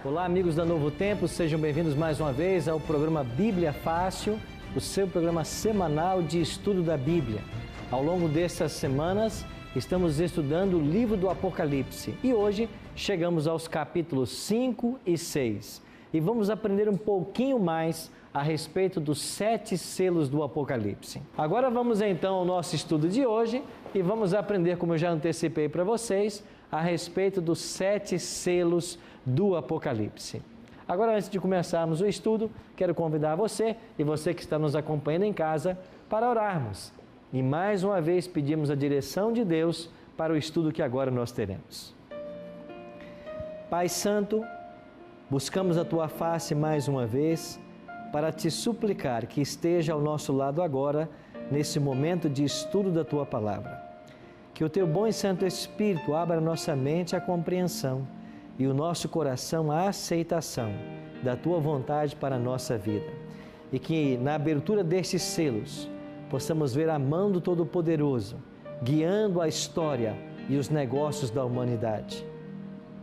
Olá, amigos da Novo Tempo, sejam bem-vindos mais uma vez ao programa Bíblia Fácil, o seu programa semanal de estudo da Bíblia. Ao longo dessas semanas, estamos estudando o livro do Apocalipse e hoje chegamos aos capítulos 5 e 6 e vamos aprender um pouquinho mais a respeito dos 7 selos do Apocalipse. Agora vamos então ao nosso estudo de hoje e vamos aprender, como eu já antecipei para vocês, a respeito dos 7 selos do Apocalipse. Agora, antes de começarmos o estudo, quero convidar você e você que está nos acompanhando em casa para orarmos. E mais uma vez pedimos a direção de Deus para o estudo que agora nós teremos. Pai Santo, buscamos a Tua face mais uma vez para Te suplicar que esteja ao nosso lado agora, nesse momento de estudo da Tua Palavra. Que o Teu bom e Santo Espírito abra nossa mente à compreensão e o nosso coração à aceitação da Tua vontade para a nossa vida. E que na abertura destes selos possamos ver a mão do Todo-Poderoso guiando a história e os negócios da humanidade.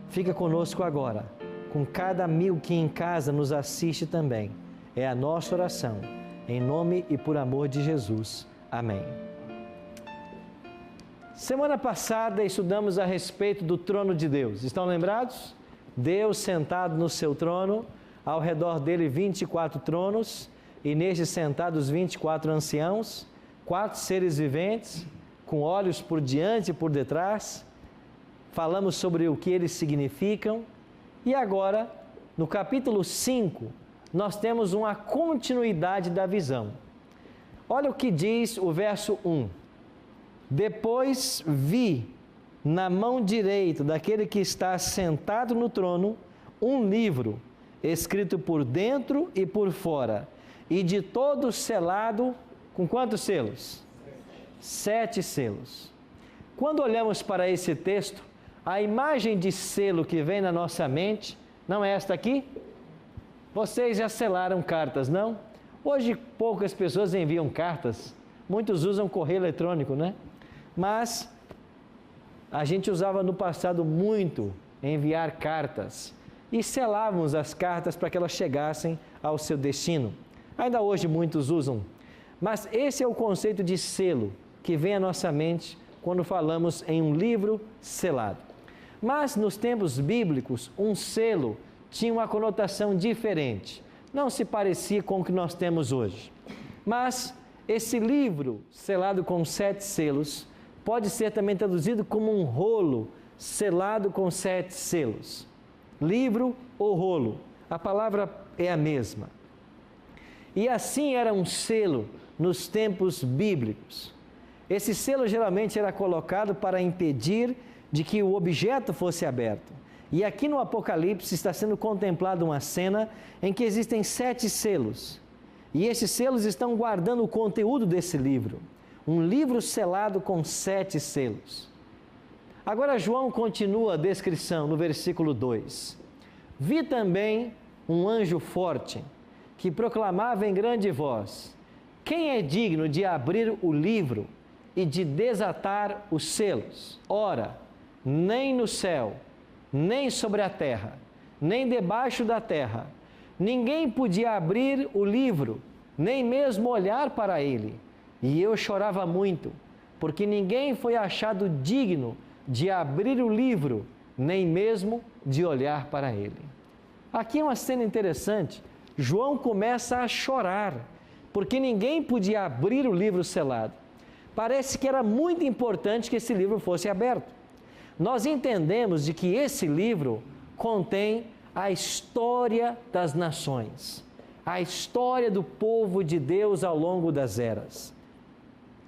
Fica conosco agora, com cada amigo que em casa nos assiste também. É a nossa oração, em nome e por amor de Jesus. Amém. Semana passada estudamos a respeito do trono de Deus. Estão lembrados? Deus sentado no seu trono, ao redor dele 24 tronos, e nestes sentados 24 anciãos, 4 seres viventes, com olhos por diante e por detrás. Falamos sobre o que eles significam. E agora, no capítulo 5, nós temos uma continuidade da visão. Olha o que diz o verso 1. Depois vi na mão direita daquele que está sentado no trono um livro escrito por dentro e por fora e de todo selado com quantos selos? 7 selos. Quando olhamos para esse texto, a imagem de selo que vem na nossa mente não é esta aqui? Vocês já selaram cartas, não? Hoje poucas pessoas enviam cartas, muitos usam correio eletrônico, né? Mas a gente usava no passado muito enviar cartas e selávamos as cartas para que elas chegassem ao seu destino. Ainda hoje muitos usam, mas esse é o conceito de selo que vem à nossa mente quando falamos em um livro selado. Mas nos tempos bíblicos, um selo tinha uma conotação diferente, não se parecia com o que nós temos hoje. Mas esse livro selado com 7 selos pode ser também traduzido como um rolo selado com 7 selos. Livro ou rolo, a palavra é a mesma. E assim era um selo nos tempos bíblicos. Esse selo geralmente era colocado para impedir de que o objeto fosse aberto. E aqui no Apocalipse está sendo contemplada uma cena em que existem 7 selos. E esses selos estão guardando o conteúdo desse livro. Um livro selado com 7 selos. Agora João continua a descrição no versículo 2. Vi também um anjo forte que proclamava em grande voz: quem é digno de abrir o livro e de desatar os selos? Ora, nem no céu, nem sobre a terra, nem debaixo da terra, ninguém podia abrir o livro, nem mesmo olhar para ele. E eu chorava muito, porque ninguém foi achado digno de abrir o livro, nem mesmo de olhar para ele. Aqui é uma cena interessante. João começa a chorar, porque ninguém podia abrir o livro selado. Parece que era muito importante que esse livro fosse aberto. Nós entendemos de que esse livro contém a história das nações, a história do povo de Deus ao longo das eras.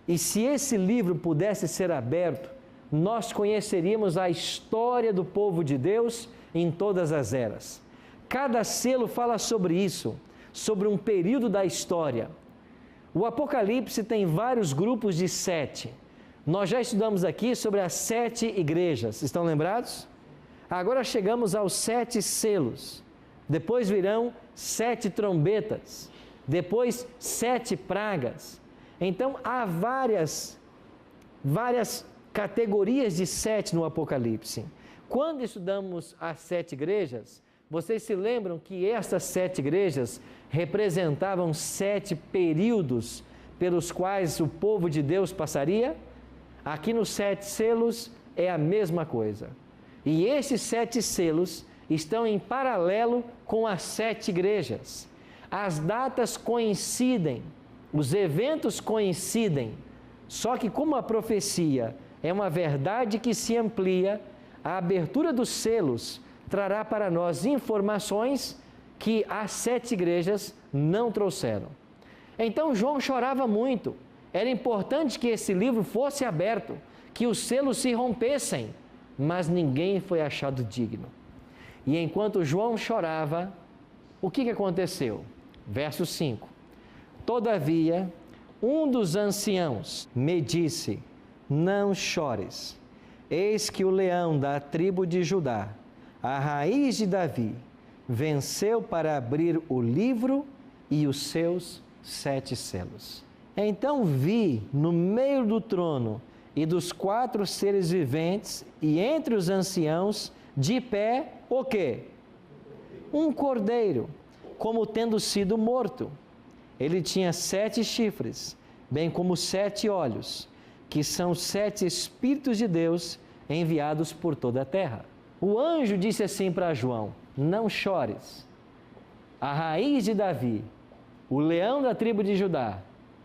E se esse livro pudesse ser aberto, nós conheceríamos a história do povo de Deus em todas as eras. Cada selo fala sobre isso, sobre um período da história. O Apocalipse tem vários grupos de 7. Nós já estudamos aqui sobre as 7 igrejas, estão lembrados? Agora chegamos aos 7 selos. Depois virão 7 trombetas. Depois 7 pragas. Então, há várias categorias de 7 no Apocalipse. Quando estudamos as 7 igrejas, Vocês se lembram que estas 7 igrejas representavam 7 períodos pelos quais o povo de Deus passaria? Aqui nos 7 selos é a mesma coisa. E esses 7 selos estão em paralelo com as 7 igrejas. As datas coincidem, os eventos coincidem, só que como a profecia é uma verdade que se amplia, a abertura dos selos trará para nós informações que as 7 igrejas não trouxeram. Então João chorava muito. Era importante que esse livro fosse aberto, que os selos se rompessem, mas ninguém foi achado digno. E enquanto João chorava, o que aconteceu? Verso 5. Todavia, um dos anciãos me disse: não chores, eis que o leão da tribo de Judá, a raiz de Davi, venceu para abrir o livro e os seus 7 selos. Então vi no meio do trono e dos 4 seres viventes e entre os anciãos, de pé, o quê? Um cordeiro, como tendo sido morto. Ele tinha 7 chifres, bem como 7 olhos, que são 7 Espíritos de Deus enviados por toda a terra. O anjo disse assim para João: não chores, a raiz de Davi, o leão da tribo de Judá,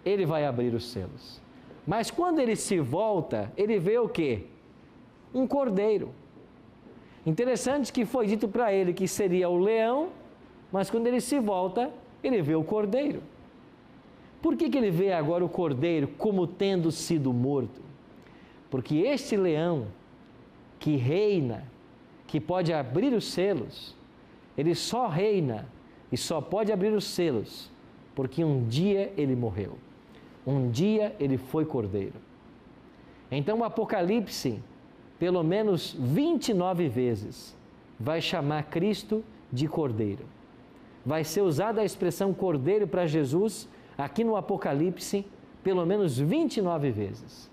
ele vai abrir os selos. Mas quando ele se volta, ele vê o quê? Um cordeiro. Interessante que foi dito para ele que seria o leão, mas quando ele se volta, ele vê o cordeiro. Por que ele vê agora o cordeiro como tendo sido morto? Porque este leão que reina, que pode abrir os selos, ele só reina e só pode abrir os selos porque um dia ele morreu. Um dia ele foi cordeiro. Então o Apocalipse, pelo menos 29 vezes, vai chamar Cristo de cordeiro. Vai ser usada a expressão cordeiro para Jesus aqui no Apocalipse pelo menos 29 vezes.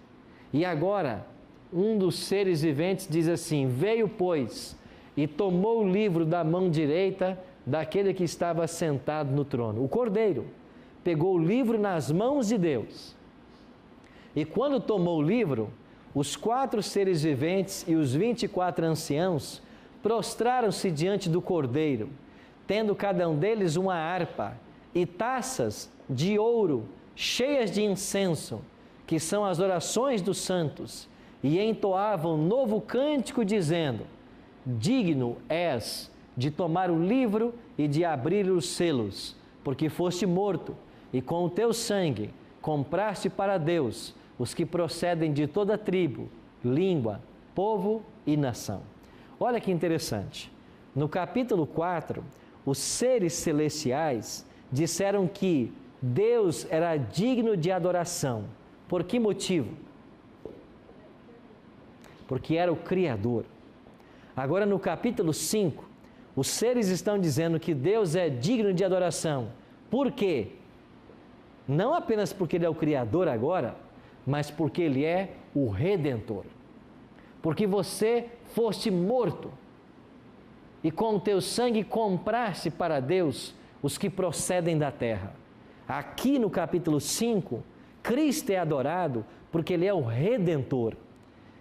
E agora, um dos seres viventes diz assim: veio, pois, e tomou o livro da mão direita daquele que estava sentado no trono. O cordeiro pegou o livro nas mãos de Deus. E quando tomou o livro, os 4 seres viventes e os 24 anciãos prostraram-se diante do cordeiro, tendo cada um deles uma harpa e taças de ouro cheias de incenso, que são as orações dos santos, e entoavam novo cântico dizendo: digno és de tomar o livro e de abrir os selos, porque foste morto, e com o teu sangue compraste para Deus os que procedem de toda tribo, língua, povo e nação. Olha que interessante. No capítulo 4, os seres celestiais disseram que Deus era digno de adoração. Por que motivo? Porque era o Criador. Agora no capítulo 5, os seres estão dizendo que Deus é digno de adoração. Por quê? Não apenas porque Ele é o Criador agora, mas porque Ele é o Redentor. Porque você foste morto e com o teu sangue compraste para Deus os que procedem da terra. Aqui no capítulo 5, Cristo é adorado porque Ele é o Redentor.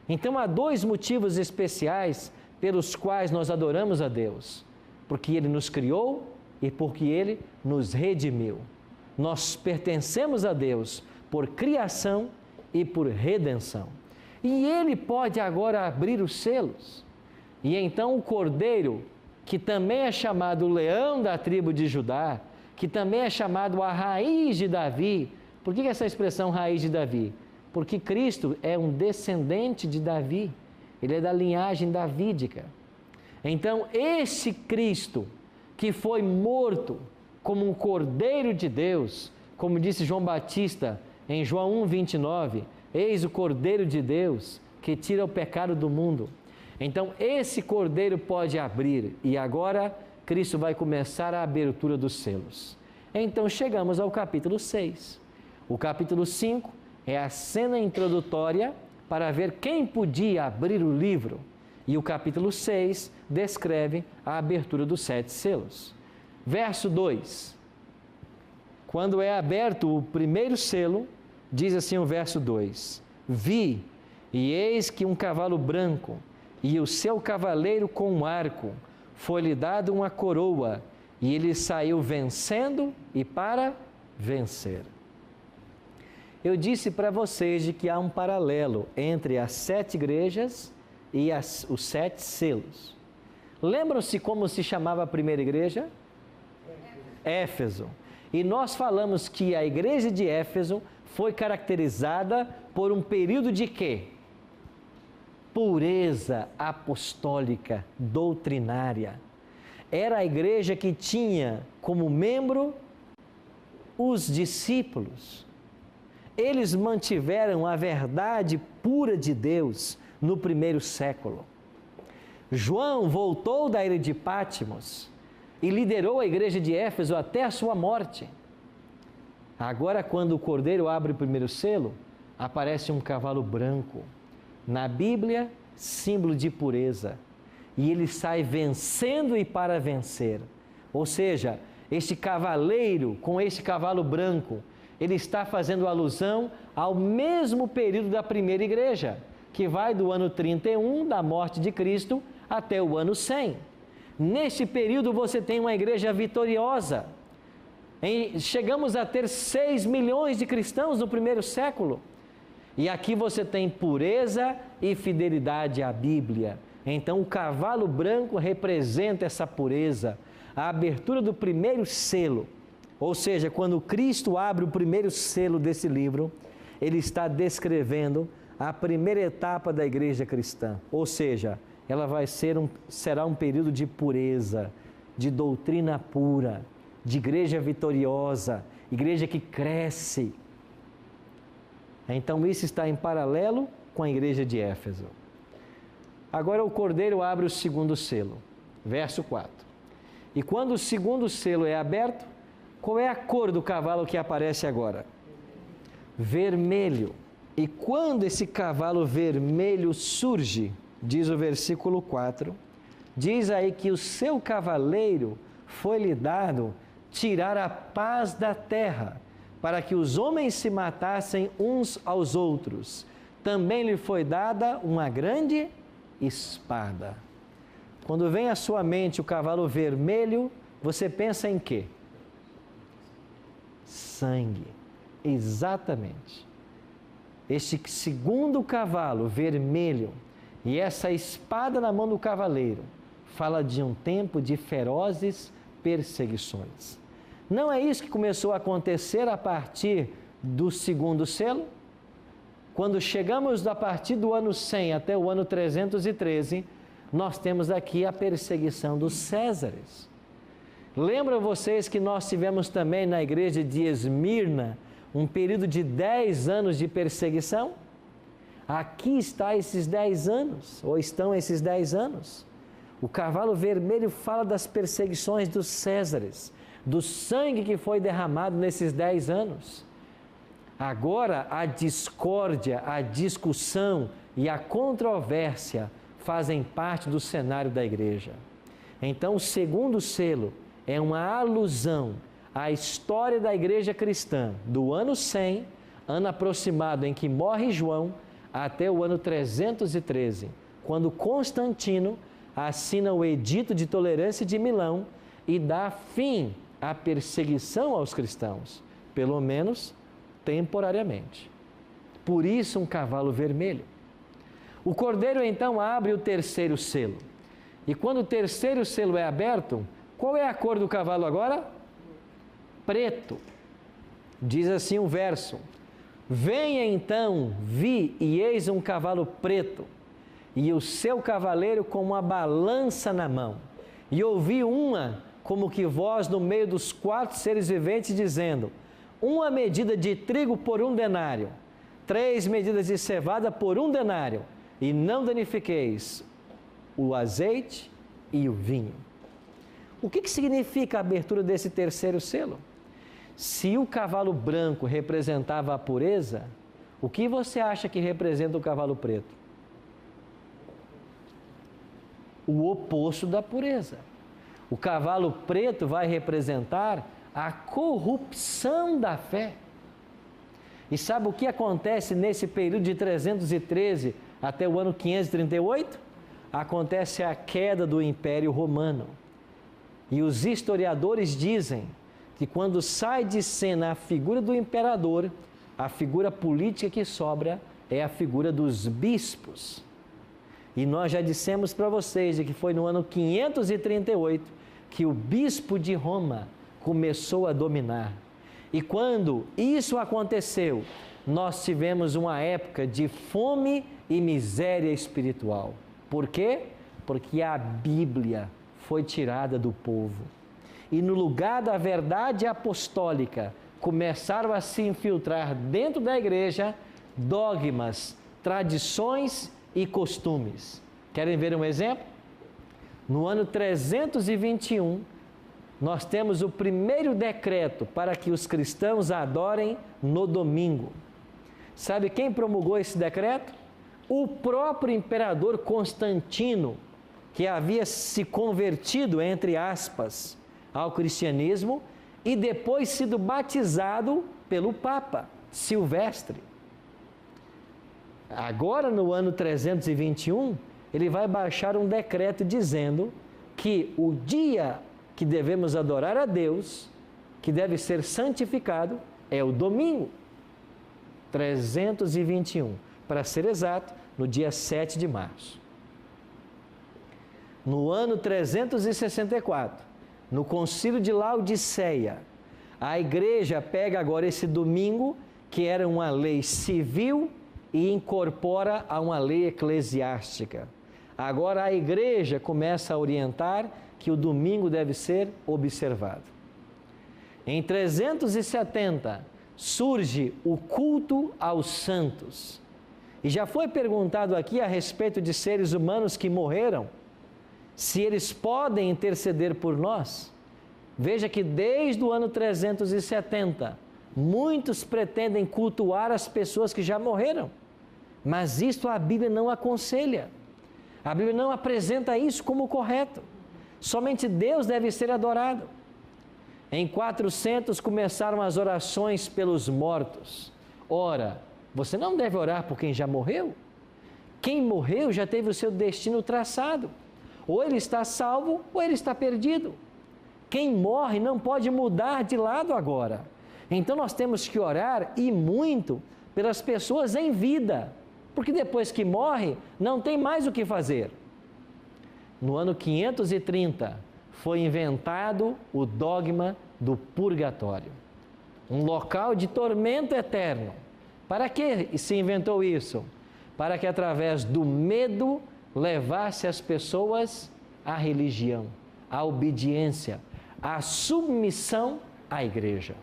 Então há 2 motivos especiais pelos quais nós adoramos a Deus: porque Ele nos criou e porque Ele nos redimiu. Nós pertencemos a Deus por criação e por redenção. E Ele pode agora abrir os selos. E então o cordeiro, que também é chamado o leão da tribo de Judá, que também é chamado a raiz de Davi. Por que essa expressão raiz de Davi? Porque Cristo é um descendente de Davi. Ele é da linhagem davídica. Então, esse Cristo que foi morto como um cordeiro de Deus, como disse João Batista em João 1:29, eis o cordeiro de Deus que tira o pecado do mundo. Então, esse cordeiro pode abrir, e agora Cristo vai começar a abertura dos selos. Então, chegamos ao capítulo 6. O capítulo 5 é a cena introdutória para ver quem podia abrir o livro E o capítulo 6 descreve a abertura dos 7 selos. Verso 2. Quando é aberto o primeiro selo, diz assim o verso 2: Vi, e eis que um cavalo branco, e o seu cavaleiro com um arco, foi-lhe dado uma coroa, e ele saiu vencendo e para vencer. Eu disse para vocês de que há um paralelo entre as 7 igrejas e os 7 selos. Lembram-se como se chamava a primeira igreja? Éfeso. E nós falamos que a igreja de Éfeso foi caracterizada por um período de quê? Pureza apostólica, doutrinária. Era a igreja que tinha como membro os discípulos. Eles mantiveram a verdade pura de Deus no primeiro século. João voltou da ilha de Patmos e liderou a igreja de Éfeso até a sua morte. Agora, quando o cordeiro abre o primeiro selo, aparece um cavalo branco. Na Bíblia, símbolo de pureza. E ele sai vencendo e para vencer. Ou seja, este cavaleiro com este cavalo branco, ele está fazendo alusão ao mesmo período da primeira igreja, que vai do ano 31 da morte de Cristo até o ano 100. Neste período você tem uma igreja vitoriosa. Chegamos a ter 6 milhões de cristãos no primeiro século. E aqui você tem pureza e fidelidade à Bíblia. Então o cavalo branco representa essa pureza, a abertura do primeiro selo. Ou seja, quando Cristo abre o primeiro selo desse livro, ele está descrevendo a primeira etapa da igreja cristã. Ou seja, ela será um período de pureza, de doutrina pura, de igreja vitoriosa, igreja que cresce. Então isso está em paralelo com a igreja de Éfeso. Agora o cordeiro abre o segundo selo, verso 4. E quando o segundo selo é aberto, qual é a cor do cavalo que aparece agora? Vermelho. E quando esse cavalo vermelho surge, diz o versículo 4, diz aí que o seu cavaleiro foi-lhe dado tirar a paz da terra, para que os homens se matassem uns aos outros. Também lhe foi dada uma grande espada. Quando vem à sua mente o cavalo vermelho, você pensa em quê? Sangue. Exatamente. Este segundo cavalo vermelho e essa espada na mão do cavaleiro fala de um tempo de ferozes perseguições. Não é isso que começou a acontecer a partir do segundo selo? Quando chegamos a partir do ano 100 até o ano 313, nós temos aqui a perseguição dos Césares. Lembram vocês que nós tivemos também na igreja de Esmirna um período de 10 anos de perseguição? Aqui está esses 10 anos, ou estão esses 10 anos. O cavalo vermelho fala das perseguições dos Césares, do sangue que foi derramado nesses 10 anos. Agora a discórdia, a discussão e a controvérsia fazem parte do cenário da igreja. Então o segundo selo é uma alusão à história da igreja cristã, do ano 100, ano aproximado em que morre João, até o ano 313, quando Constantino assina o Edito de Tolerância de Milão e dá fim à perseguição aos cristãos, pelo menos temporariamente. Por isso um cavalo vermelho. O cordeiro então abre o terceiro selo. E quando o terceiro selo é aberto, qual é a cor do cavalo agora? Preto. Diz assim o verso: Venha então, vi, e eis um cavalo preto, e o seu cavaleiro com uma balança na mão. E ouvi uma, como que voz no meio dos 4 seres viventes, dizendo: uma medida de trigo por 1 denário, 3 medidas de cevada por 1 denário, e não danifiqueis o azeite e o vinho. O que significa a abertura desse terceiro selo? Se o cavalo branco representava a pureza, o que você acha que representa o cavalo preto? o oposto da pureza. O cavalo preto vai representar a corrupção da fé. E sabe o que acontece nesse período de 313 até o ano 538? Acontece a queda do Império Romano. E os historiadores dizem que quando sai de cena a figura do imperador, a figura política que sobra é a figura dos bispos. E nós já dissemos para vocês que foi no ano 538 que o bispo de Roma começou a dominar. E quando isso aconteceu, nós tivemos uma época de fome e miséria espiritual. Por quê? Porque a Bíblia foi tirada do povo. E no lugar da verdade apostólica, começaram a se infiltrar dentro da igreja dogmas, tradições e costumes. Querem ver um exemplo? No ano 321, nós temos o primeiro decreto para que os cristãos adorem no domingo. Sabe quem promulgou esse decreto? O próprio imperador Constantino, que havia se convertido, entre aspas, ao cristianismo e depois sido batizado pelo Papa Silvestre. Agora, no ano 321, ele vai baixar um decreto dizendo que o dia que devemos adorar a Deus, que deve ser santificado, é o domingo. 321, para ser exato, no dia 7 de março. No ano 364, no Concílio de Laodiceia, a igreja pega agora esse domingo, que era uma lei civil, e incorpora a uma lei eclesiástica. Agora a igreja começa a orientar que o domingo deve ser observado. Em 370 surge o culto aos santos. E já foi perguntado aqui a respeito de seres humanos que morreram, se eles podem interceder por nós. Veja que desde o ano 370, muitos pretendem cultuar as pessoas que já morreram, mas isto a Bíblia não aconselha. A Bíblia não apresenta isso como correto. Somente Deus deve ser adorado. Em 400 começaram as orações pelos mortos. Ora, você não deve orar por quem já morreu. Quem morreu já teve o seu destino traçado. Ou ele está salvo ou ele está perdido. Quem morre não pode mudar de lado agora. Então nós temos que orar e muito pelas pessoas em vida, porque depois que morre não tem mais o que fazer. No ano 530 foi inventado o dogma do purgatório, um local de tormento eterno. Para que se inventou isso? Para que através do medo levasse as pessoas à religião, à obediência, à submissão à igreja.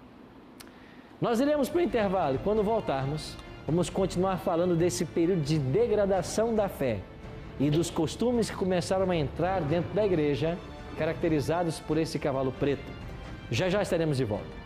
Nós iremos para o intervalo e quando voltarmos, vamos continuar falando desse período de degradação da fé e dos costumes que começaram a entrar dentro da igreja, caracterizados por esse cavalo preto. Já já estaremos de volta.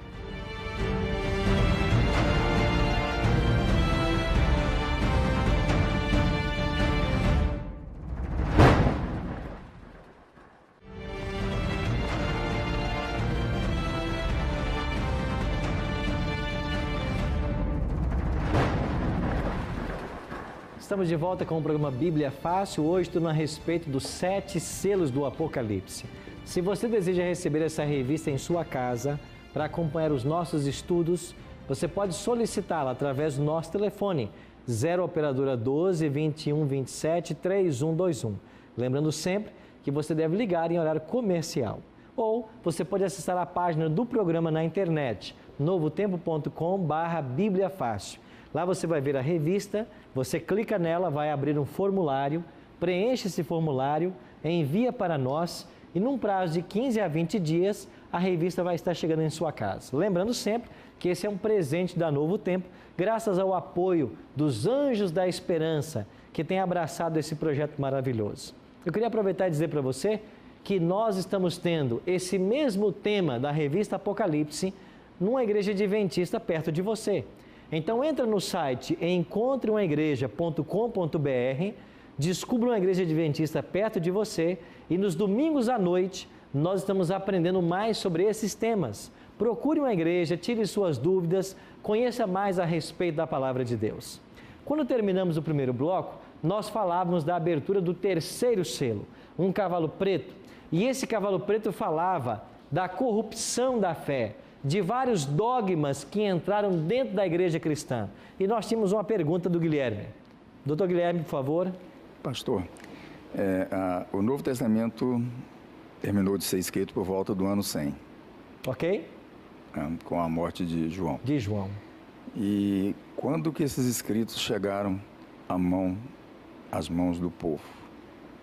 Estamos de volta com o programa Bíblia Fácil, hoje tudo a respeito dos 7 selos do Apocalipse. Se você deseja receber essa revista em sua casa, para acompanhar os nossos estudos, você pode solicitá-la através do nosso telefone, 0 Operadora 12 21 27 3121. Lembrando sempre que você deve ligar em horário comercial. Ou você pode acessar a página do programa na internet, novotempo.com/Bíblia Fácil. Lá você vai ver a revista, você clica nela, vai abrir um formulário, preenche esse formulário, envia para nós e num prazo de 15 a 20 dias a revista vai estar chegando em sua casa. Lembrando sempre que esse é um presente da Novo Tempo, graças ao apoio dos Anjos da Esperança, que tem abraçado esse projeto maravilhoso. Eu queria aproveitar e dizer para você que nós estamos tendo esse mesmo tema da revista Apocalipse numa igreja adventista perto de você. Então entra no site encontreumaigreja.com.br, descubra uma igreja adventista perto de você e nos domingos à noite nós estamos aprendendo mais sobre esses temas. Procure uma igreja, tire suas dúvidas, conheça mais a respeito da palavra de Deus. Quando terminamos o primeiro bloco, nós falávamos da abertura do terceiro selo, um cavalo preto. E esse cavalo preto falava da corrupção da fé, de vários dogmas que entraram dentro da igreja cristã. E nós tínhamos uma pergunta do Guilherme. Doutor Guilherme, por favor. Pastor, o Novo Testamento terminou de ser escrito por volta do ano 100. Ok? Com a morte de João. De João. E quando que esses escritos chegaram às mãos do povo?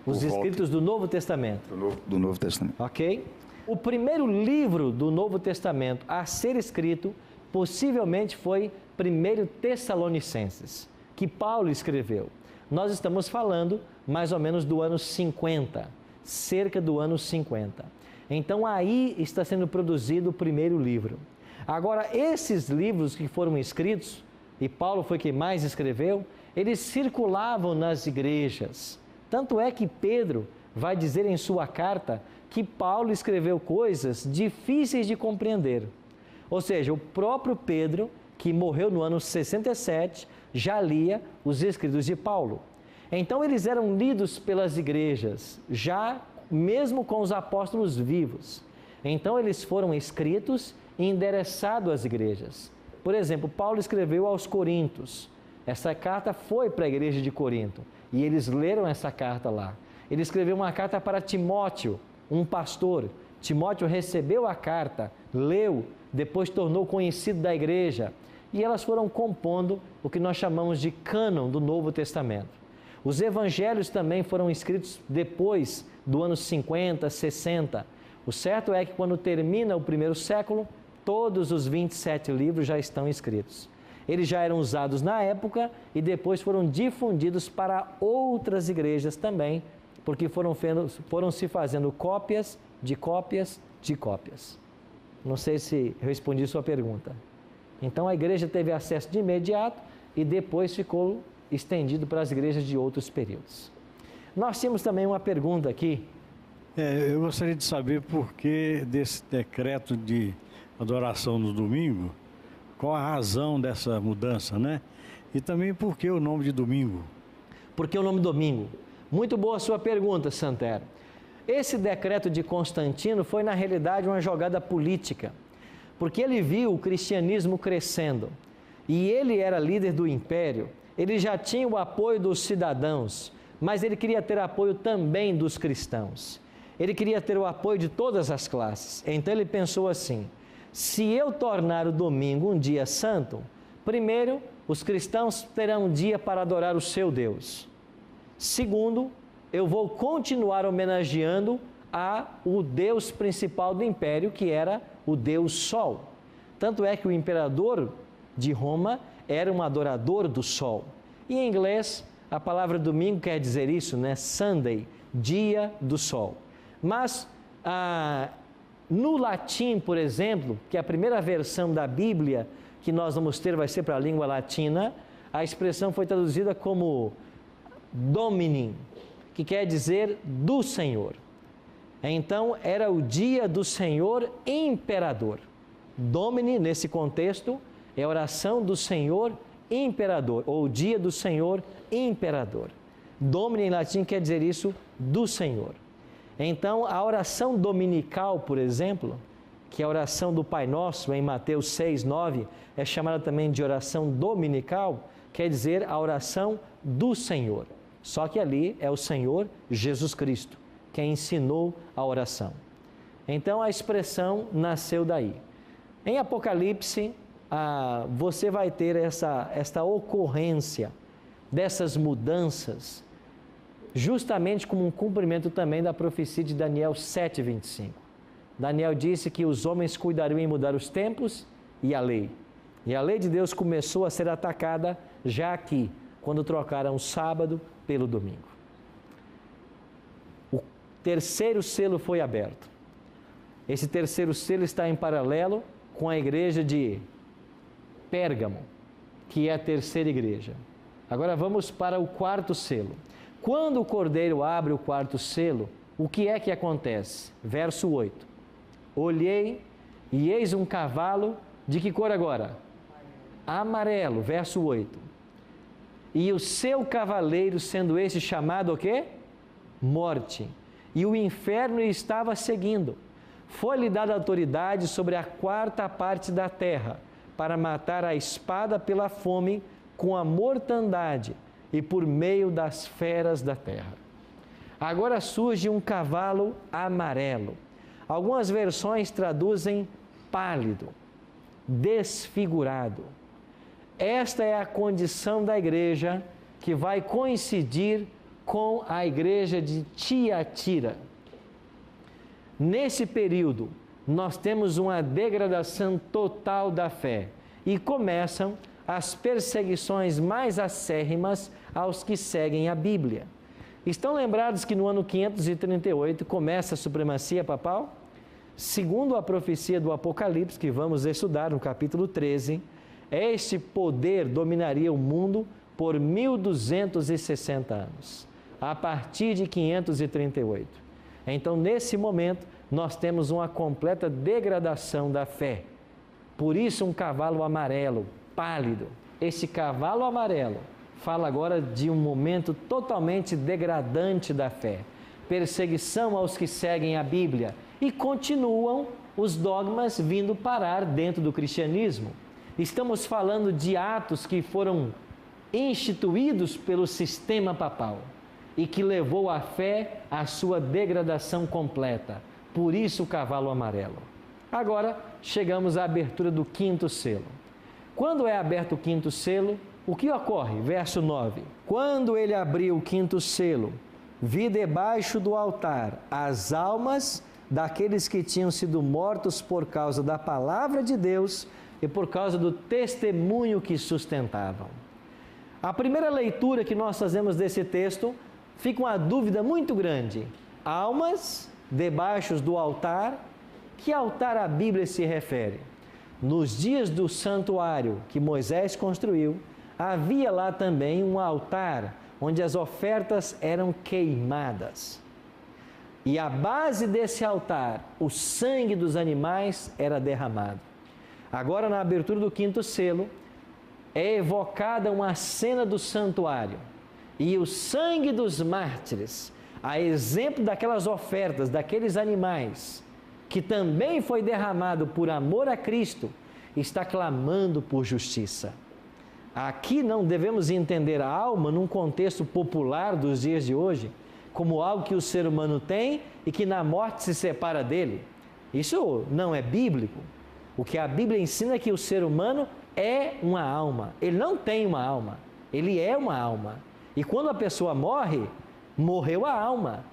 Os escritos do Novo Testamento. Do Novo Testamento. Ok? O primeiro livro do Novo Testamento a ser escrito, possivelmente foi 1 Tessalonicenses, que Paulo escreveu. Nós estamos falando mais ou menos do ano 50, cerca do ano 50. Então aí está sendo produzido o primeiro livro. Agora, esses livros que foram escritos, e Paulo foi quem mais escreveu, eles circulavam nas igrejas. Tanto é que Pedro vai dizer em sua carta que Paulo escreveu coisas difíceis de compreender. Ou seja, o próprio Pedro, que morreu no ano 67, já lia os escritos de Paulo. Então eles eram lidos pelas igrejas, já mesmo com os apóstolos vivos. Então eles foram escritos e endereçados às igrejas. Por exemplo, Paulo escreveu aos Coríntios. Essa carta foi para a igreja de Corinto e eles leram essa carta lá. Ele escreveu uma carta para Timóteo, um pastor. Timóteo recebeu a carta, leu, depois tornou conhecido da igreja e elas foram compondo o que nós chamamos de cânon do Novo Testamento. Os evangelhos também foram escritos depois do ano 50, 60. O certo é que quando termina o primeiro século, todos os 27 livros já estão escritos. Eles já eram usados na época e depois foram difundidos para outras igrejas também, porque foram se fazendo cópias de cópias de cópias. Não sei se respondi sua pergunta. Então a igreja teve acesso de imediato e depois ficou estendido para as igrejas de outros períodos. Nós tínhamos também uma pergunta aqui. Eu gostaria de saber por que desse decreto de adoração no domingo, qual a razão dessa mudança, né? E também por que o nome de domingo? Por que o nome domingo? Muito boa a sua pergunta, Santero. Esse decreto de Constantino foi, na realidade, uma jogada política, porque ele viu o cristianismo crescendo e ele era líder do império, ele já tinha o apoio dos cidadãos, mas ele queria ter apoio também dos cristãos. Ele queria ter o apoio de todas as classes. Então ele pensou assim: se eu tornar o domingo um dia santo, primeiro, os cristãos terão um dia para adorar o seu Deus. Segundo, eu vou continuar homenageando o Deus principal do império, que era o Deus Sol. Tanto é que o imperador de Roma era um adorador do Sol. E em inglês, a palavra domingo quer dizer isso, né? Sunday, dia do Sol. Mas no latim, por exemplo, que é a primeira versão da Bíblia que nós vamos ter vai ser para a língua latina, a expressão foi traduzida como Domini, que quer dizer do Senhor. Então, era o dia do Senhor imperador. Domini, nesse contexto, é a oração do Senhor imperador, ou dia do Senhor imperador. Domini em latim quer dizer isso, do Senhor. Então, a oração dominical, por exemplo, que é a oração do Pai Nosso, em Mateus 6, 9, é chamada também de oração dominical, quer dizer a oração do Senhor. Só que ali é o Senhor Jesus Cristo quem ensinou a oração. Então, a expressão nasceu daí. Em Apocalipse, você vai ter esta ocorrência dessas mudanças, justamente como um cumprimento também da profecia de Daniel 7:25. Daniel disse que os homens cuidariam em mudar os tempos e a lei. E a lei de Deus começou a ser atacada já aqui, quando trocaram o sábado pelo domingo. O terceiro selo foi aberto. Esse terceiro selo está em paralelo com a igreja de Pérgamo, que é a terceira igreja. Agora vamos para o quarto selo. Quando o cordeiro abre o quarto selo, o que é que acontece? Verso 8. Olhei e eis um cavalo, de que cor agora? Amarelo, verso 8. E o seu cavaleiro, sendo esse chamado o quê? Morte. E o inferno estava seguindo. Foi-lhe dada autoridade sobre a quarta parte da terra, para matar a espada pela fome, com a mortandade e por meio das feras da terra. Agora surge um cavalo amarelo. Algumas versões traduzem pálido, desfigurado. Esta é a condição da igreja que vai coincidir com a igreja de Tiatira. Nesse período, nós temos uma degradação total da fé e começam as perseguições mais acérrimas aos que seguem a Bíblia. Estão lembrados que no ano 538 começa a supremacia papal? Segundo a profecia do Apocalipse, que vamos estudar no capítulo 13, este poder dominaria o mundo por 1260 anos, a partir de 538. Então, nesse momento, nós temos uma completa degradação da fé. Por isso, um cavalo amarelo, pálido. Esse cavalo amarelo fala agora de um momento totalmente degradante da fé. Perseguição aos que seguem a Bíblia. E continuam os dogmas vindo parar dentro do cristianismo. Estamos falando de atos que foram instituídos pelo sistema papal e que levou a fé à sua degradação completa. Por isso o cavalo amarelo. Agora chegamos à abertura do quinto selo. Quando é aberto o quinto selo, o que ocorre? Verso 9. Quando ele abriu o quinto selo, vi debaixo do altar as almas daqueles que tinham sido mortos por causa da palavra de Deus e por causa do testemunho que sustentavam. A primeira leitura que nós fazemos desse texto, fica uma dúvida muito grande. Almas debaixo do altar, que altar a Bíblia se refere? Nos dias do santuário que Moisés construiu, havia lá também um altar onde as ofertas eram queimadas. E a base desse altar, o sangue dos animais era derramado. Agora, na abertura do quinto selo, é evocada uma cena do santuário. E o sangue dos mártires, a exemplo daquelas ofertas, daqueles animais, que também foi derramado por amor a Cristo, está clamando por justiça. Aqui não devemos entender a alma num contexto popular dos dias de hoje, como algo que o ser humano tem e que na morte se separa dele. Isso não é bíblico. O que a Bíblia ensina é que o ser humano é uma alma. Ele não tem uma alma, ele é uma alma. E quando a pessoa morre, morreu a alma.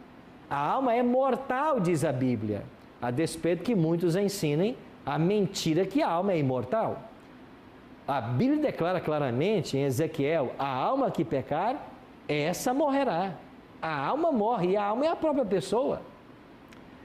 A alma é mortal, diz a Bíblia, a despeito que muitos ensinem a mentira que a alma é imortal. A Bíblia declara claramente em Ezequiel: a alma que pecar, essa morrerá. A alma morre e a alma é a própria pessoa.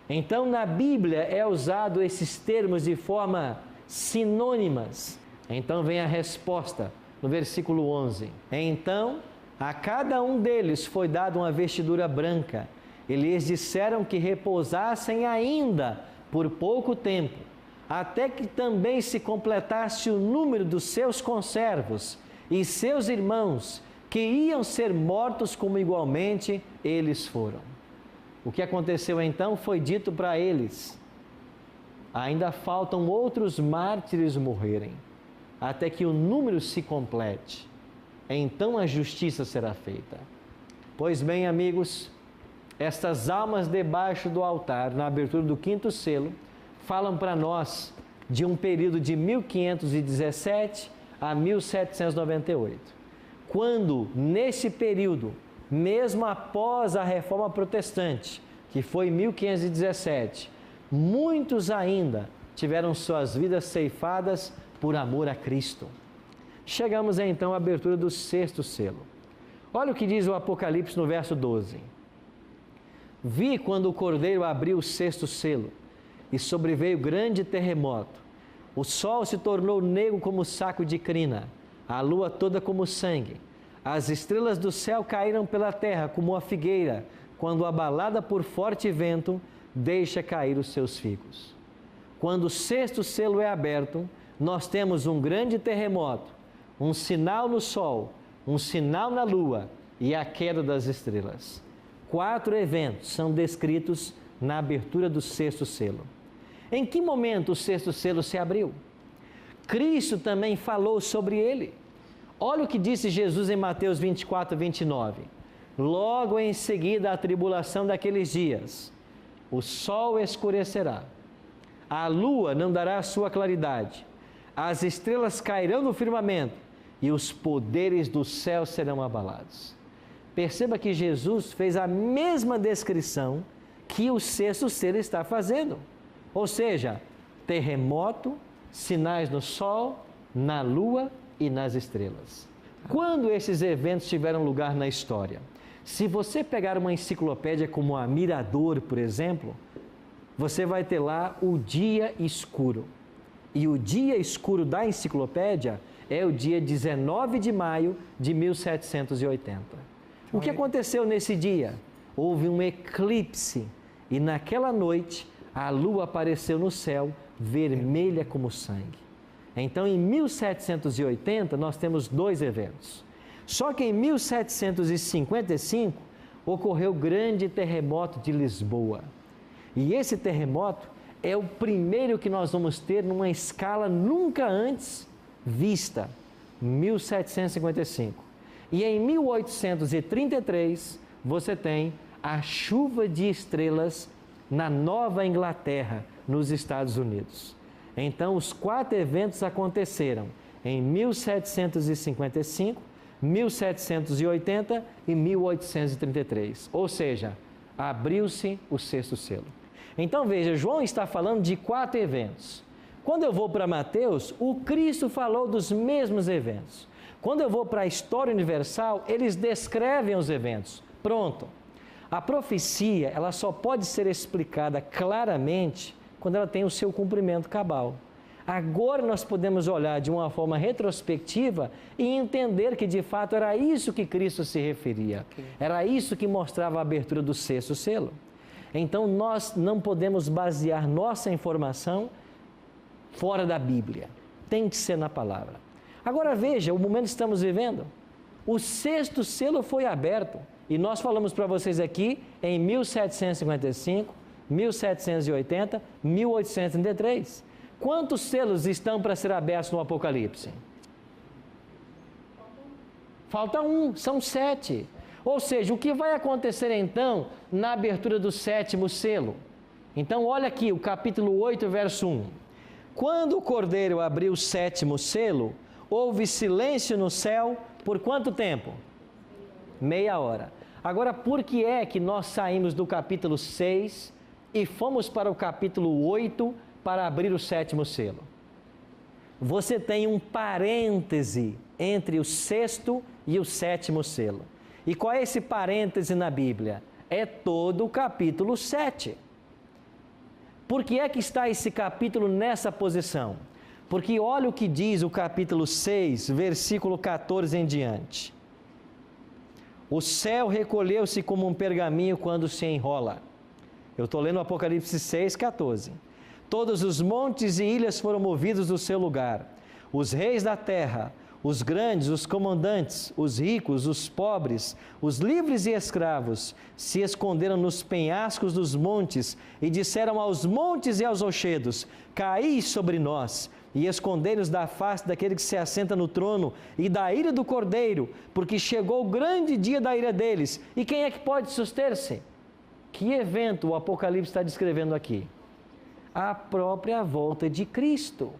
Então, na Bíblia é usado esses termos de forma sinônimas. Então vem a resposta no versículo 11. Então, a cada um deles foi dada uma vestidura branca. E lhes disseram que repousassem ainda por pouco tempo, até que também se completasse o número dos seus conservos e seus irmãos, que iam ser mortos como igualmente eles foram. O que aconteceu então foi dito para eles: ainda faltam outros mártires morrerem, até que o número se complete. Então a justiça será feita. Pois bem, amigos, estas almas debaixo do altar, na abertura do quinto selo, falam para nós de um período de 1517 a 1798. Quando, nesse período, mesmo após a Reforma Protestante, que foi em 1517, muitos ainda tiveram suas vidas ceifadas por amor a Cristo. Chegamos então à abertura do sexto selo. Olha o que diz o Apocalipse no verso 12. Vi quando o Cordeiro abriu o sexto selo, e sobreveio grande terremoto. O sol se tornou negro como saco de crina, a lua toda como sangue. As estrelas do céu caíram pela terra como a figueira, quando abalada por forte vento, deixa cair os seus figos. Quando o sexto selo é aberto, nós temos um grande terremoto, um sinal no sol, um sinal na lua e a queda das estrelas. 4 eventos são descritos na abertura do sexto selo. Em que momento o sexto selo se abriu? Cristo também falou sobre ele. Olha o que disse Jesus em Mateus 24, 29. Logo em seguida à tribulação daqueles dias, o sol escurecerá, a lua não dará a sua claridade, as estrelas cairão no firmamento e os poderes do céu serão abalados. Perceba que Jesus fez a mesma descrição que o sexto selo está fazendo. Ou seja, terremoto, sinais no sol, na lua e nas estrelas. Quando esses eventos tiveram lugar na história? Se você pegar uma enciclopédia como a Mirador, por exemplo, você vai ter lá o dia escuro. E o dia escuro da enciclopédia é o dia 19 de maio de 1780. O que aconteceu nesse dia? Houve um eclipse e naquela noite a lua apareceu no céu vermelha como sangue. Então, em 1780, nós temos 2 eventos. Só que em 1755, ocorreu o grande terremoto de Lisboa. E esse terremoto é o primeiro que nós vamos ter numa escala nunca antes vista, 1755. E em 1833, você tem a chuva de estrelas na Nova Inglaterra, nos Estados Unidos. Então, os 4 eventos aconteceram em 1755, 1780 e 1833. Ou seja, abriu-se o sexto selo. Então, veja, João está falando de 4 eventos. Quando eu vou para Mateus, o Cristo falou dos mesmos eventos. Quando eu vou para a história universal, eles descrevem os eventos. Pronto. A profecia, ela só pode ser explicada claramente quando ela tem o seu cumprimento cabal. Agora nós podemos olhar de uma forma retrospectiva e entender que de fato era isso que Cristo se referia. Era isso que mostrava a abertura do sexto selo. Então nós não podemos basear nossa informação fora da Bíblia. Tem que ser na palavra. Agora veja, o momento que estamos vivendo. O sexto selo foi aberto. E nós falamos para vocês aqui em 1755, 1780, 1833. Quantos selos estão para ser abertos no Apocalipse? Falta um, são 7. Ou seja, o que vai acontecer então na abertura do 7º selo? Então olha aqui o capítulo 8, verso 1. Quando o Cordeiro abriu o 7º selo, houve silêncio no céu por quanto tempo? Meia hora. Agora, por que é que nós saímos do capítulo 6 e fomos para o capítulo 8 para abrir o 7º selo? Você tem um parêntese entre o 6º e o 7º selo. E qual é esse parêntese na Bíblia? É todo o capítulo 7. Por que é que está esse capítulo nessa posição? Porque olha o que diz o capítulo 6, versículo 14 em diante. O céu recolheu-se como um pergaminho quando se enrola. Eu estou lendo o Apocalipse 6, 14. Todos os montes e ilhas foram movidos do seu lugar. Os reis da terra, os grandes, os comandantes, os ricos, os pobres, os livres e escravos, se esconderam nos penhascos dos montes e disseram aos montes e aos rochedos: caí sobre nós, e escondei-nos da face daquele que se assenta no trono e da ira do Cordeiro, porque chegou o grande dia da ira deles. E quem é que pode suster-se? Que evento o Apocalipse está descrevendo aqui? A própria volta de Cristo.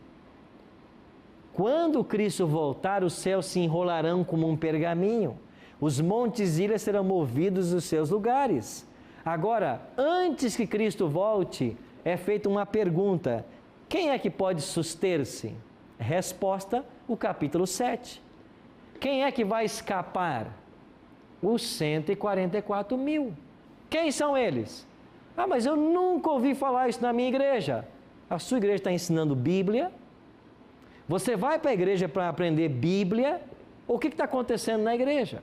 Quando Cristo voltar, os céus se enrolarão como um pergaminho. Os montes e ilhas serão movidos dos seus lugares. Agora, antes que Cristo volte, é feita uma pergunta: quem é que pode suster-se? Resposta, o capítulo 7. Quem é que vai escapar? Os 144 mil. Quem são eles? Ah, mas eu nunca ouvi falar isso na minha igreja. A sua igreja está ensinando Bíblia. Você vai para a igreja para aprender Bíblia O que está acontecendo na igreja?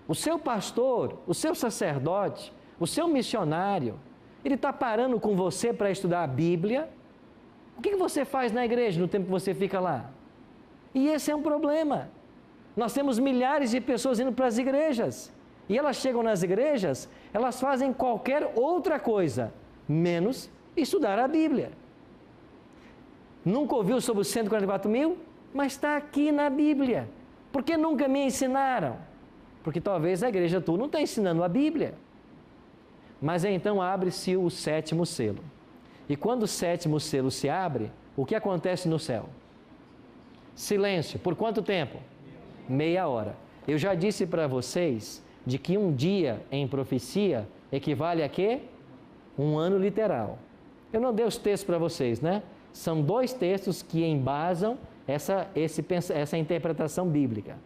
O seu pastor, o seu sacerdote, o seu missionário, ele está parando com você para estudar a Bíblia? O que você faz na igreja no tempo que você fica lá? E esse é um problema. Nós temos milhares de pessoas indo para as igrejas. E elas chegam nas igrejas, elas fazem qualquer outra coisa, menos estudar a Bíblia. Nunca ouviu sobre os 144 mil? Mas está aqui na Bíblia. Por que nunca me ensinaram? Porque talvez a igreja tua não está ensinando a Bíblia. Mas então abre-se o 7º selo. E quando o 7º selo se abre, o que acontece no céu? Silêncio. Por quanto tempo? Meia hora. Eu já disse para vocês de que um dia em profecia equivale a quê? Um ano literal. Eu não dei os textos para vocês, né? São 2 textos que embasam essa interpretação bíblica.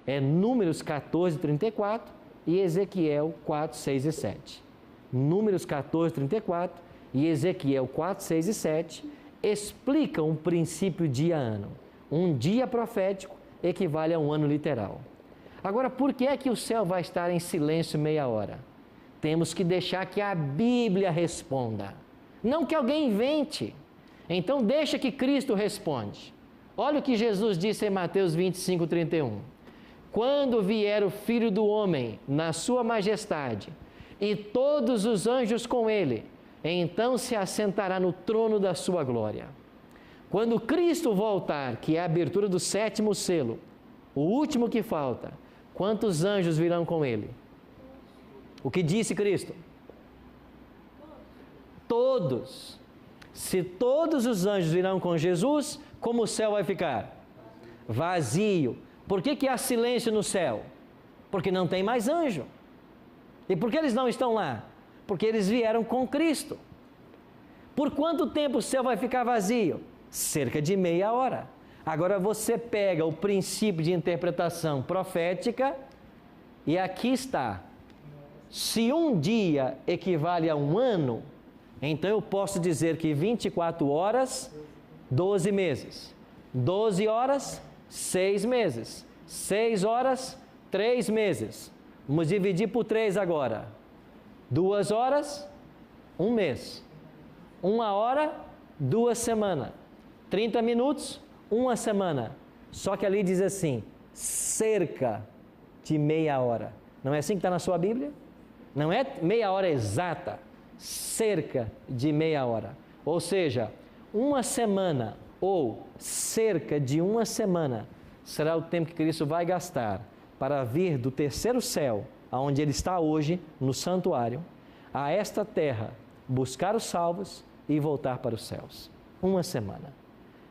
É Números 14, 34 e Ezequiel 4, 6 e 7. Números 14, 34 e Ezequiel 4, 6 e 7 explicam o princípio dia-ano. Um dia profético equivale a um ano literal. Agora, por que é que o céu vai estar em silêncio meia hora? Temos que deixar que a Bíblia responda, não que alguém invente. Então, deixa que Cristo responde. Olha o que Jesus disse em Mateus 25, 31. Quando vier o Filho do Homem na sua majestade e todos os anjos com ele, então se assentará no trono da sua glória. Quando Cristo voltar, que é a abertura do 7º selo, o último que falta, quantos anjos virão com ele? O que disse Cristo? Todos. Se todos os anjos virão com Jesus, como o céu vai ficar? Vazio. Por que há silêncio no céu? Porque não tem mais anjo. E por que eles não estão lá? Porque eles vieram com Cristo. Por quanto tempo o céu vai ficar vazio? Cerca de meia hora. Agora você pega o princípio de interpretação profética e aqui está. Se um dia equivale a um ano, então eu posso dizer que 24 horas, 12 meses. 12 horas, 6 meses. 6 horas, 3 meses. Vamos dividir por 3 agora. 2 horas, 1 mês. 1 hora, 2 semanas. 30 minutos, 1 semana. Só que ali diz assim, cerca de meia hora. Não é assim que está na sua Bíblia? Não é meia hora exata, cerca de meia hora. Ou seja, 1 semana ou cerca de 1 semana será o tempo que Cristo vai gastar para vir do 3º céu, aonde Ele está hoje, no santuário, a esta terra, buscar os salvos e voltar para os céus. 1 semana.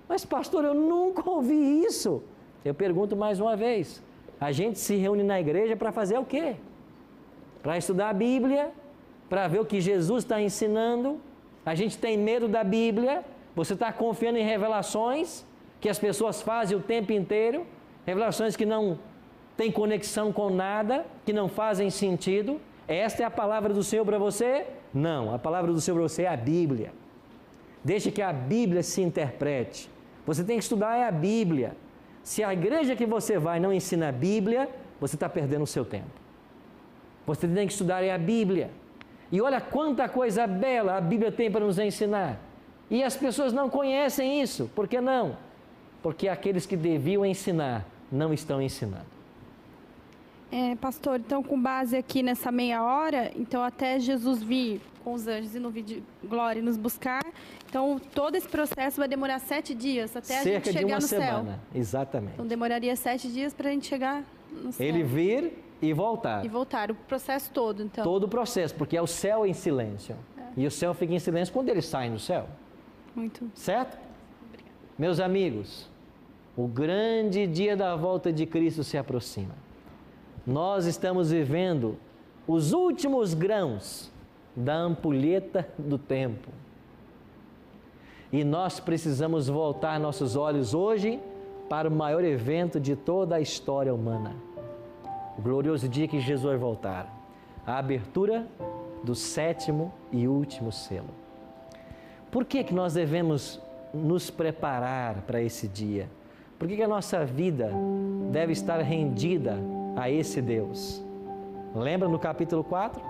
Mas pastor, eu nunca ouvi isso. Eu pergunto mais uma vez, a gente se reúne na igreja para fazer o quê? Para estudar a Bíblia, para ver o que Jesus está ensinando. A gente tem medo da Bíblia. Você está confiando em revelações que as pessoas fazem o tempo inteiro, revelações que não têm conexão com nada, que não fazem sentido. Esta é a palavra do Senhor para você? Não, a palavra do Senhor para você é a Bíblia. Deixe que a Bíblia se interprete. Você tem que estudar a Bíblia. Se a igreja que você vai não ensina a Bíblia, você está perdendo o seu tempo. Você tem que estudar a Bíblia. E olha quanta coisa bela a Bíblia tem para nos ensinar. E as pessoas não conhecem isso. Por que não? Porque aqueles que deviam ensinar não estão ensinando. Pastor, então com base aqui nessa meia hora, então até Jesus vir com os anjos e no vídeo de glória nos buscar, então todo esse processo vai demorar 7 dias até a gente chegar no céu. Cerca de 1 semana, exatamente. Então demoraria 7 dias para a gente chegar no céu. Ele vir e voltar. E voltar, o processo todo, então. Todo o processo, porque é o céu em silêncio. E o céu fica em silêncio quando ele sai do céu. Muito. Certo? Meus amigos, o grande dia da volta de Cristo se aproxima. Nós estamos vivendo os últimos grãos da ampulheta do tempo. E nós precisamos voltar nossos olhos hoje para o maior evento de toda a história humana. O glorioso dia que Jesus vai voltar. A abertura do 7º e último selo. Por que nós devemos nos preparar para esse dia? Por que a nossa vida deve estar rendida a esse Deus? Lembra no capítulo 4?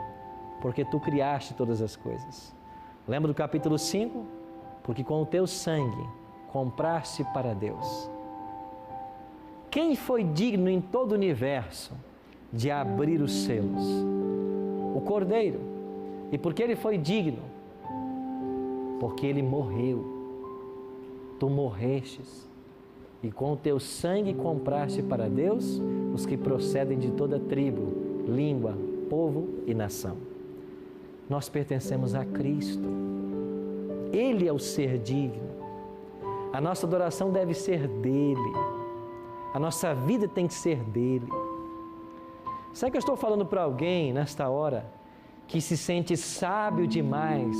Porque tu criaste todas as coisas. Lembra do capítulo 5? Porque com o teu sangue compraste para Deus. Quem foi digno em todo o universo de abrir os selos? O Cordeiro. E por que ele foi digno? Porque ele morreu. Tu morrestes. E com o teu sangue compraste para Deus os que procedem de toda tribo, língua, povo e nação. Nós pertencemos a Cristo. Ele é o ser digno. A nossa adoração deve ser dele. A nossa vida tem que ser dele. Será que eu estou falando para alguém nesta hora que se sente sábio demais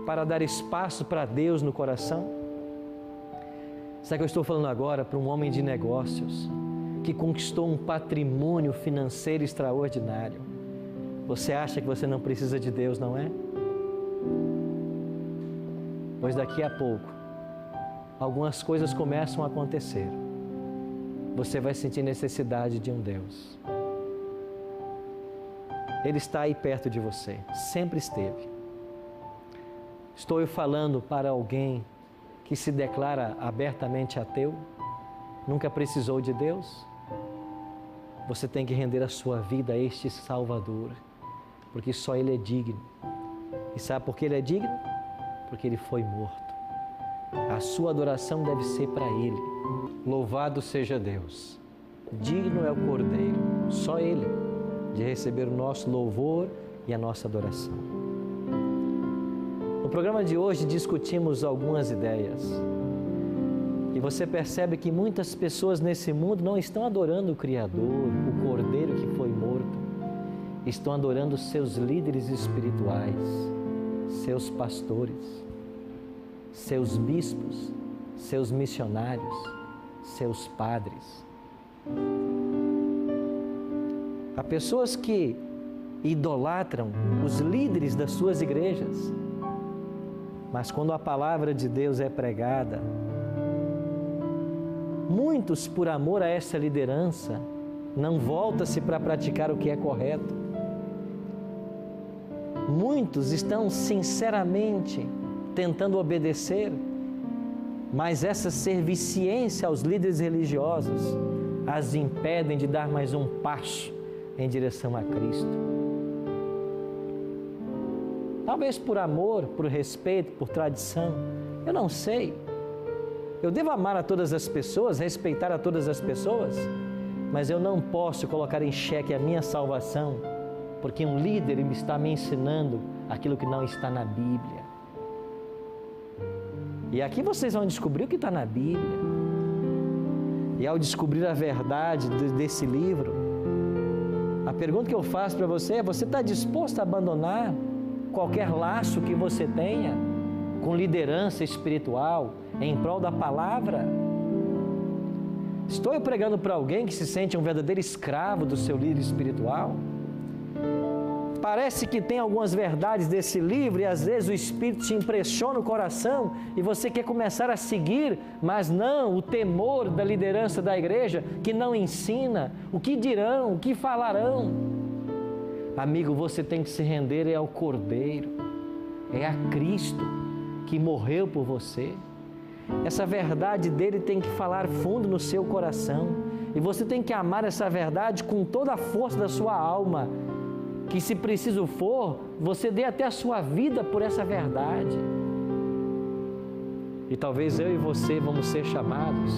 para dar espaço para Deus no coração? Será que eu estou falando agora para um homem de negócios que conquistou um patrimônio financeiro extraordinário? Você acha que você não precisa de Deus, não é? Pois daqui a pouco, algumas coisas começam a acontecer. Você vai sentir necessidade de um Deus. Ele está aí perto de você, sempre esteve. Estou eu falando para alguém que se declara abertamente ateu, nunca precisou de Deus? Você tem que render a sua vida a este Salvador, porque só Ele é digno. E sabe por que Ele é digno? Porque Ele foi morto. A sua adoração deve ser para Ele. Louvado seja Deus. Digno é o Cordeiro, só Ele, de receber o nosso louvor e a nossa adoração. No programa de hoje discutimos algumas ideias. E você percebe que muitas pessoas nesse mundo não estão adorando o Criador, o Cordeiro que foi morto. Estão adorando seus líderes espirituais, seus pastores, seus bispos, seus missionários, seus padres. Há pessoas que idolatram os líderes das suas igrejas, mas quando a palavra de Deus é pregada, muitos, por amor a essa liderança, não voltam-se para praticar o que é correto. Muitos estão sinceramente tentando obedecer, mas essa serviciência aos líderes religiosos as impedem de dar mais um passo em direção a Cristo. Talvez por amor, por respeito, por tradição, eu não sei. Eu devo amar a todas as pessoas, respeitar a todas as pessoas, mas eu não posso colocar em xeque a minha salvação, porque um líder está me ensinando aquilo que não está na Bíblia. E aqui vocês vão descobrir o que está na Bíblia. E ao descobrir a verdade desse livro, a pergunta que eu faço para você é: você está disposto a abandonar qualquer laço que você tenha com liderança espiritual em prol da palavra? Estou eu pregando para alguém que se sente um verdadeiro escravo do seu líder espiritual? Parece que tem algumas verdades desse livro e às vezes o Espírito te impressiona o coração e você quer começar a seguir, mas não, o temor da liderança da igreja que não ensina, o que dirão, o que falarão. Amigo, você tem que se render ao Cordeiro, é a Cristo que morreu por você. Essa verdade dele tem que falar fundo no seu coração e você tem que amar essa verdade com toda a força da sua alma, que se preciso for, você dê até a sua vida por essa verdade. E talvez eu e você vamos ser chamados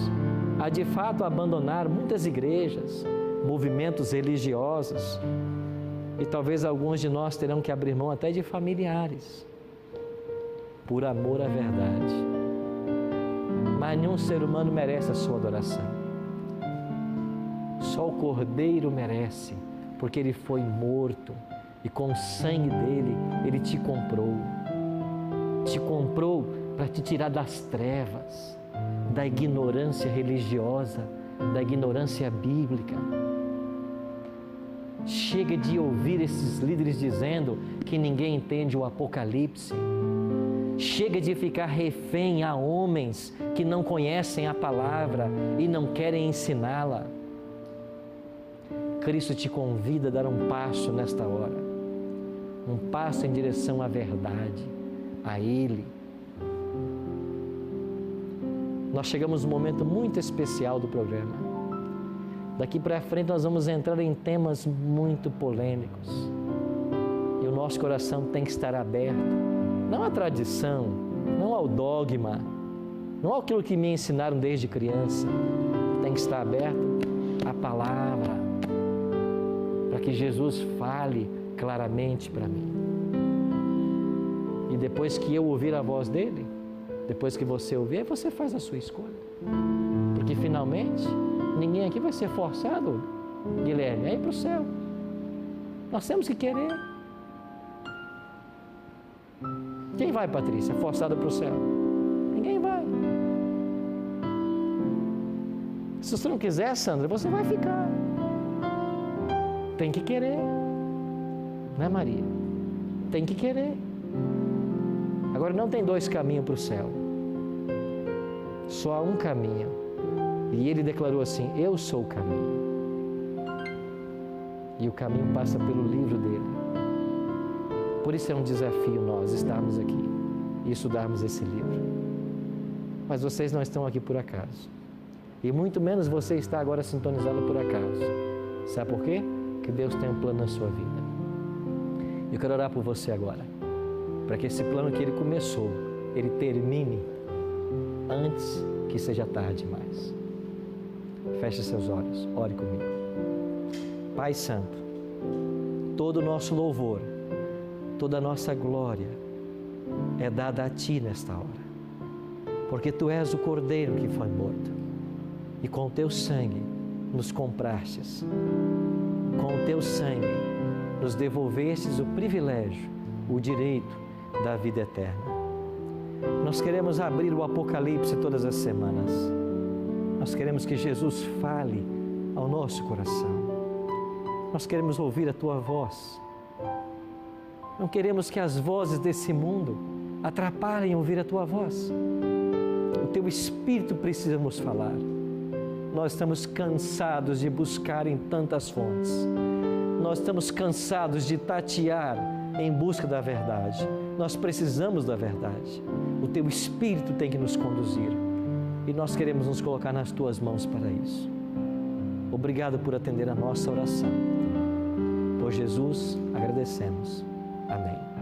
a de fato abandonar muitas igrejas, movimentos religiosos, e talvez alguns de nós terão que abrir mão até de familiares, por amor à verdade. Mas nenhum ser humano merece a sua adoração. Só o Cordeiro merece, porque Ele foi morto e com o sangue dele, Ele te comprou. Te comprou para te tirar das trevas, da ignorância religiosa, da ignorância bíblica. Chega de ouvir esses líderes dizendo que ninguém entende o Apocalipse. Chega de ficar refém a homens que não conhecem a palavra e não querem ensiná-la. Cristo te convida a dar um passo nesta hora. Um passo em direção à verdade, a Ele. Nós chegamos num momento muito especial do programa. Daqui para frente nós vamos entrar em temas muito polêmicos. E o nosso coração tem que estar aberto, não à tradição, não ao dogma, não àquilo que me ensinaram desde criança. Tem que estar aberto à palavra, para que Jesus fale claramente para mim. E depois que eu ouvir a voz dele, depois que você ouvir, você faz a sua escolha. Porque finalmente, ninguém aqui vai ser forçado, Guilherme, a ir para o céu. Nós temos que querer. Quem vai, Patrícia, forçado para o céu? Ninguém vai. Se você não quiser, Sandra, você vai ficar. Tem que querer. Não é, Maria? Tem que querer. Agora, não tem dois caminhos para o céu. Só há um caminho. E ele declarou assim: eu sou o caminho. E o caminho passa pelo livro dele. Por isso é um desafio nós estarmos aqui e estudarmos esse livro. Mas vocês não estão aqui por acaso. E muito menos você está agora sintonizado por acaso. Sabe por quê? Porque Deus tem um plano na sua vida. Eu quero orar por você agora, para que esse plano que Ele começou, Ele termine antes que seja tarde demais. Feche seus olhos, ore comigo. Pai Santo, todo o nosso louvor, toda a nossa glória é dada a Ti nesta hora, porque Tu és o Cordeiro que foi morto e com o Teu sangue nos comprastes, com o Teu sangue nos devolvestes o privilégio, o direito da vida eterna. Nós queremos abrir o Apocalipse todas as semanas. Nós queremos que Jesus fale ao nosso coração. Nós queremos ouvir a Tua voz. Não queremos que as vozes desse mundo atrapalhem ouvir a Tua voz. O Teu Espírito precisa nos falar. Nós estamos cansados de buscar em tantas fontes. Nós estamos cansados de tatear em busca da verdade. Nós precisamos da verdade. O Teu Espírito tem que nos conduzir. E nós queremos nos colocar nas Tuas mãos para isso. Obrigado por atender a nossa oração. Por Jesus, agradecemos. Amém.